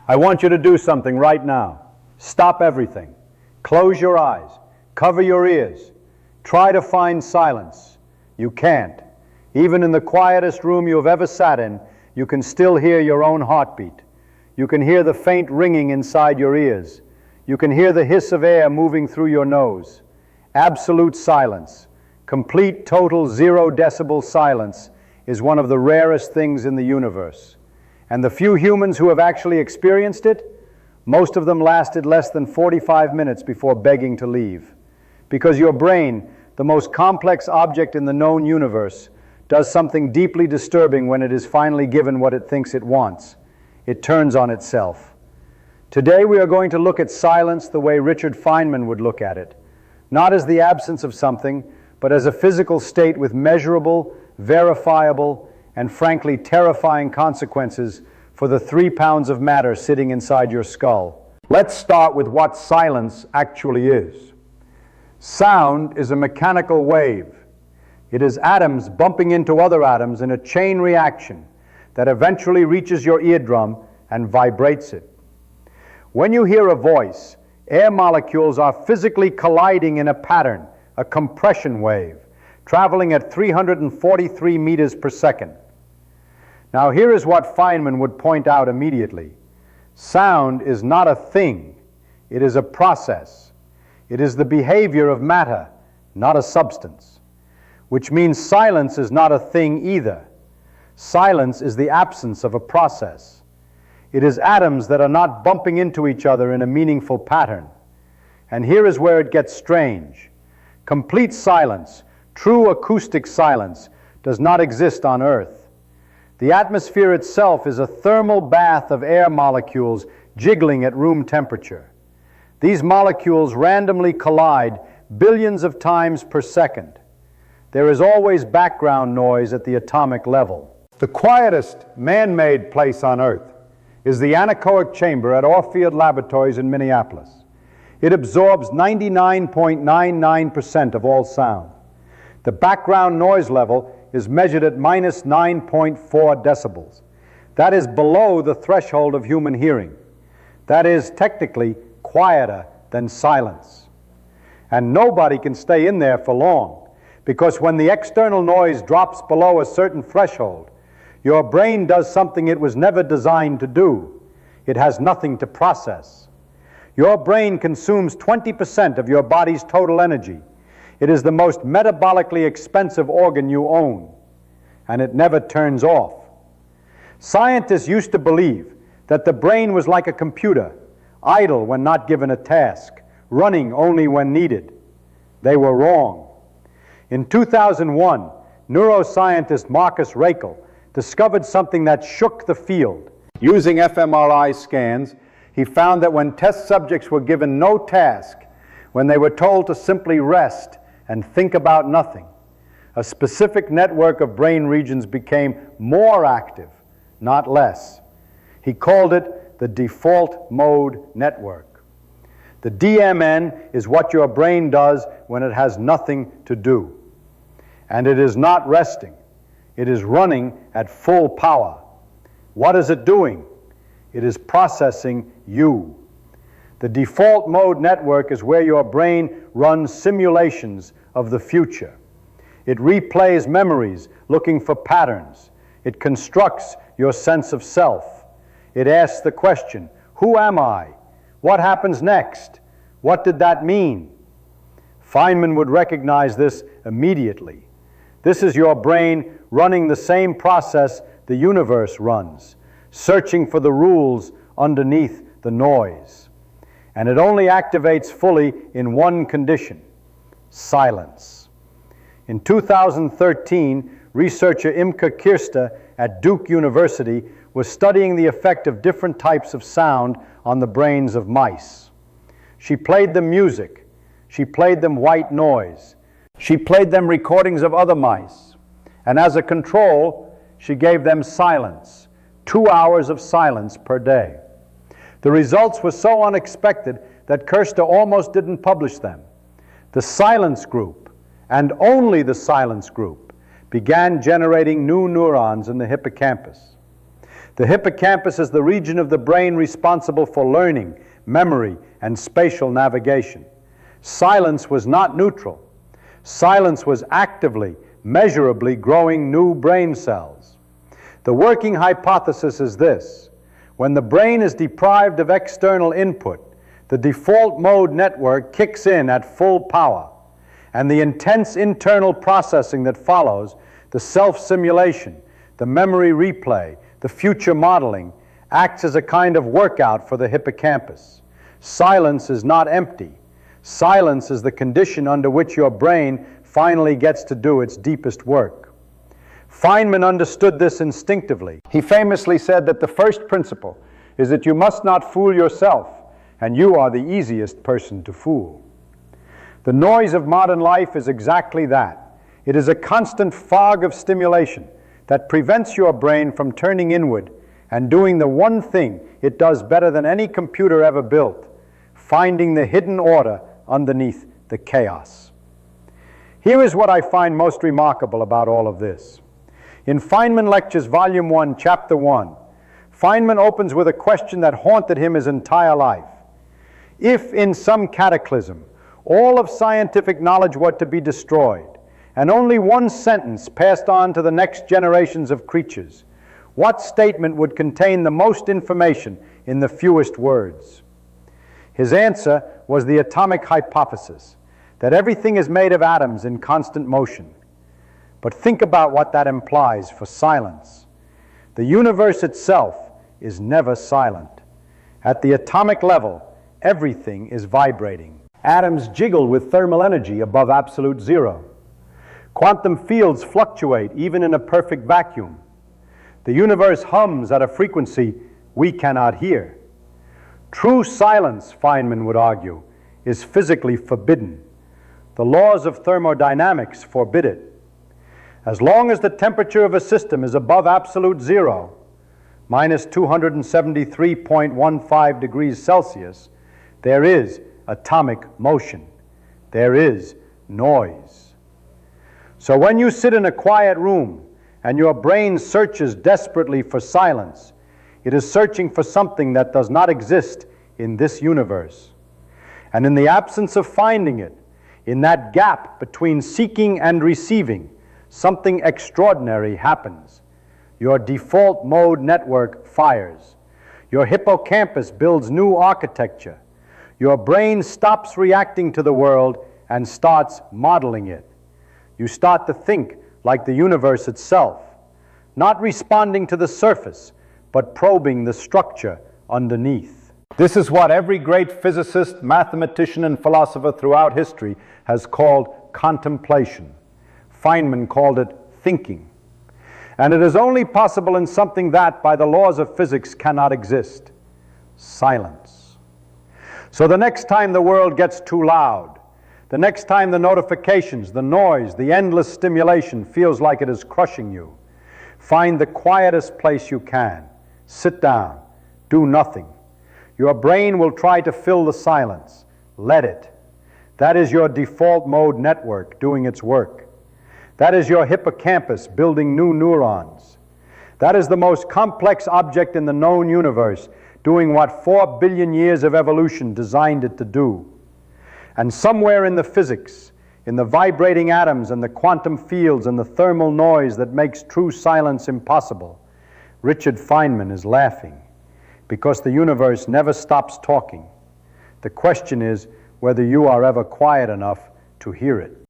I want you to do something right now. Stop everything. Close your eyes. Cover your ears. Try to find silence. You can't. Even in the quietest room you have ever sat in, you can still hear your own heartbeat. You can hear the faint ringing inside your ears. You can hear the hiss of air moving through your nose. Absolute silence, complete, total, 0 decibel silence is one of the rarest things in the universe. And the few humans who have actually experienced it, most of them lasted less than 45 minutes before begging to leave. Because your brain, the most complex object in the known universe, does something deeply disturbing when it is finally given what it thinks it wants. It turns on itself. Today we are going to look at silence the way Richard Feynman would look at it. Not as the absence of something, but as a physical state with measurable, verifiable, and frankly terrifying consequences for the 3 pounds of matter sitting inside your skull. Let's start with what silence actually is. Sound is a mechanical wave. It is atoms bumping into other atoms in a chain reaction that eventually reaches your eardrum and vibrates it. When you hear a voice, air molecules are physically colliding in a pattern, a compression wave, traveling at 343 meters per second. Now here is what Feynman would point out immediately. Sound is not a thing, it is a process. It is the behavior of matter, not a substance. Which means silence is not a thing either. Silence is the absence of a process. It is atoms that are not bumping into each other in a meaningful pattern. And here is where it gets strange. Complete silence, true acoustic silence, does not exist on Earth. The atmosphere itself is a thermal bath of air molecules jiggling at room temperature. These molecules randomly collide billions of times per second. There is always background noise at the atomic level. The quietest man-made place on Earth is the anechoic chamber at Orfield Laboratories in Minneapolis. It absorbs 99.99% of all sound. The background noise level is measured at minus 9.4 decibels. That is below the threshold of human hearing. That is technically quieter than silence. And nobody can stay in there for long, because when the external noise drops below a certain threshold, your brain does something it was never designed to do. It has nothing to process. Your brain consumes 20% of your body's total energy. It is the most metabolically expensive organ you own, and it never turns off. Scientists used to believe that the brain was like a computer, idle when not given a task, running only when needed. They were wrong. In 2001, neuroscientist Marcus Raichle discovered something that shook the field. Using fMRI scans, he found that when test subjects were given no task, when they were told to simply rest and think about nothing, a specific network of brain regions became more active, not less. He called it the default mode network. The DMN is what your brain does when it has nothing to do. And it is not resting. It is running at full power. What is it doing? It is processing you. The default mode network is where your brain runs simulations of the future. It replays memories looking for patterns. It constructs your sense of self. It asks the question, who am I? What happens next? What did that mean? Feynman would recognize this immediately. This is your brain running the same process the universe runs, searching for the rules underneath the noise. And it only activates fully in one condition: silence. In 2013, researcher Imke Kirsta at Duke University was studying the effect of different types of sound on the brains of mice. She played them music. She played them white noise. She played them recordings of other mice. And as a control, she gave them silence, 2 hours of silence per day. The results were so unexpected that Kirsta almost didn't publish them. The silence group, and only the silence group, began generating new neurons in the hippocampus. The hippocampus is the region of the brain responsible for learning, memory, and spatial navigation. Silence was not neutral. Silence was actively, measurably growing new brain cells. The working hypothesis is this: when the brain is deprived of external input, the default mode network kicks in at full power, and the intense internal processing that follows, the self-simulation, the memory replay, the future modeling, acts as a kind of workout for the hippocampus. Silence is not empty. Silence is the condition under which your brain finally gets to do its deepest work. Feynman understood this instinctively. He famously said that the first principle is that you must not fool yourself, and you are the easiest person to fool. The noise of modern life is exactly that. It is a constant fog of stimulation that prevents your brain from turning inward and doing the one thing it does better than any computer ever built: finding the hidden order underneath the chaos. Here is what I find most remarkable about all of this. In Feynman Lectures, Volume 1, Chapter 1, Feynman opens with a question that haunted him his entire life. If in some cataclysm all of scientific knowledge were to be destroyed, and only one sentence passed on to the next generations of creatures, what statement would contain the most information in the fewest words? His answer was the atomic hypothesis, that everything is made of atoms in constant motion. But think about what that implies for silence. The universe itself is never silent. At the atomic level, everything is vibrating. Atoms jiggle with thermal energy above absolute zero. Quantum fields fluctuate even in a perfect vacuum. The universe hums at a frequency we cannot hear. True silence, Feynman would argue, is physically forbidden. The laws of thermodynamics forbid it. As long as the temperature of a system is above absolute zero, minus 273.15 degrees Celsius, there is atomic motion. There is noise. So when you sit in a quiet room and your brain searches desperately for silence, it is searching for something that does not exist in this universe. And in the absence of finding it, in that gap between seeking and receiving, something extraordinary happens. Your default mode network fires. Your hippocampus builds new architecture. Your brain stops reacting to the world and starts modeling it. You start to think like the universe itself, not responding to the surface, but probing the structure underneath. This is what every great physicist, mathematician, and philosopher throughout history has called contemplation. Feynman called it thinking. And it is only possible in something that, by the laws of physics, cannot exist: silence. So the next time the world gets too loud, the next time the notifications, the noise, the endless stimulation feels like it is crushing you, find the quietest place you can. Sit down. Do nothing. Your brain will try to fill the silence. Let it. That is your default mode network doing its work. That is your hippocampus building new neurons. That is the most complex object in the known universe doing what 4 billion years of evolution designed it to do. And somewhere in the physics, in the vibrating atoms and the quantum fields and the thermal noise that makes true silence impossible, Richard Feynman is laughing, because the universe never stops talking. The question is whether you are ever quiet enough to hear it.